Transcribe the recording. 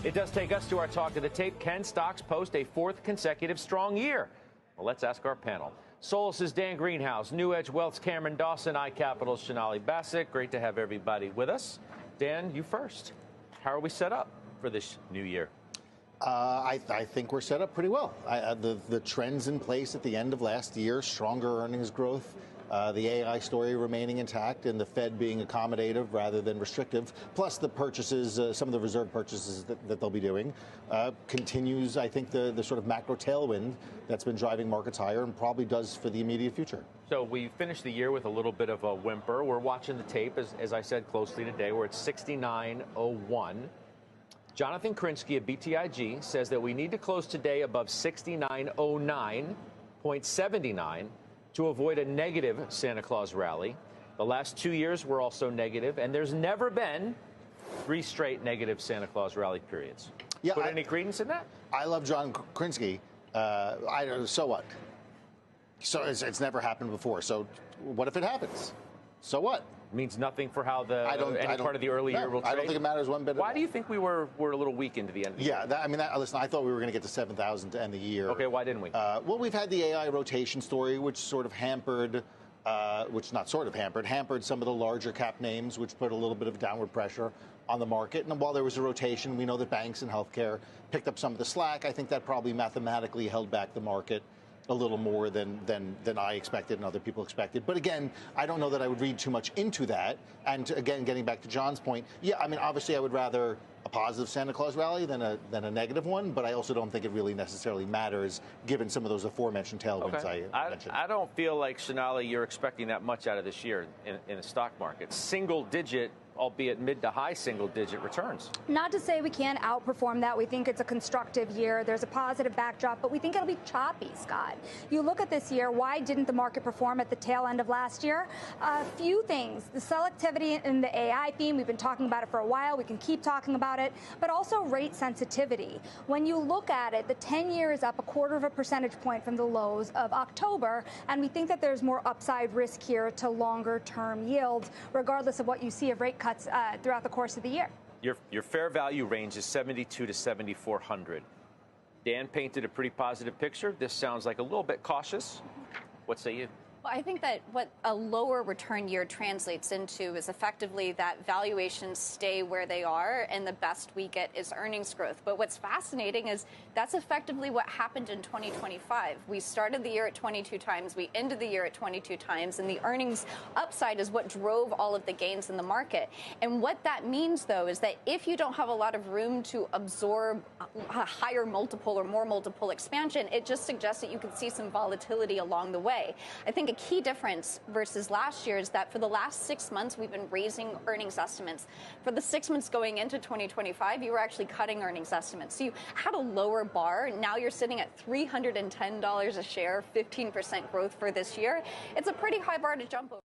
It does take us to our talk of the tape. Can stocks post a fourth consecutive strong year? Well, let's ask our panel. Solis's Dan Greenhouse, New Edge Wealth's Cameron Dawson, iCapital's Sonali Bassett. Great to have everybody with us. Dan, you first. How are we set up for this new year? I think we're set up pretty well. The trends in place at the end of last year, stronger earnings growth, the AI story remaining intact, and the Fed being accommodative rather than restrictive, plus the purchases, some of the reserve purchases that they'll be doing, continues, I think, the sort of macro tailwind that's been driving markets higher and probably does for the immediate future. So we finished the year with a little bit of a whimper. We're watching the tape, as I said closely today. We're at 69.01. Jonathan Krinsky of BTIG says that we need to close today above 69.09.79 to avoid a negative Santa Claus rally. The last 2 years were also negative, and there's never been 3 straight negative Santa Claus rally periods. Yeah, Put any credence in that? I love John Krinsky. So what? So it's never happened before. So what if it happens? So what? Means nothing for how any part of the early year will trade? I don't think it matters one bit. Why do you think we were a little weak into the end of the year? Listen, I thought we were going to get to 7,000 to end the year. Okay, why didn't we? Well, we've had the AI rotation story, which sort of hampered, hampered some of the larger cap names, which put a little bit of downward pressure on the market. And while there was a rotation, we know that banks and healthcare picked up some of the slack. I think that probably mathematically held back the market a little more than I expected and other people expected. But again, I don't know that I would read too much into that. And again, getting back to John's point, obviously I would rather a positive Santa Claus rally than a negative one, but I also don't think it really necessarily matters given some of those aforementioned tailwinds I mentioned. I don't feel like, Sonali, you're expecting that much out of this year in the stock market. Single digit, albeit mid to high single-digit returns. Not to say we can't outperform that. We think it's a constructive year. There's a positive backdrop, but we think it'll be choppy, Scott. You look at this year, why didn't the market perform at the tail end of last year? A few things. The selectivity in the AI theme, we've been talking about it for a while. We can keep talking about it, but also rate sensitivity. When you look at it, the 10-year is up 1/4 percentage point from the lows of October, and we think that there's more upside risk here to longer-term yields, regardless of what you see of rate cuts throughout the course of the year. Your fair value range is 72 to 7,400. Dan painted a pretty positive picture. This sounds like a little bit cautious. What say you? Well, I think that what a lower return year translates into is effectively that valuations stay where they are and the best we get is earnings growth. But what's fascinating is that's effectively what happened in 2025. We started the year at 22 times, we ended the year at 22 times, and the earnings upside is what drove all of the gains in the market. And what that means, though, is that if you don't have a lot of room to absorb a higher multiple or more multiple expansion, it just suggests that you can see some volatility along the way. I think a key difference versus last year is that for the last 6 months, we've been raising earnings estimates. For the 6 months going into 2025, you were actually cutting earnings estimates. So you had a lower bar. Now you're sitting at $310 a share, 15% growth for this year. It's a pretty high bar to jump over.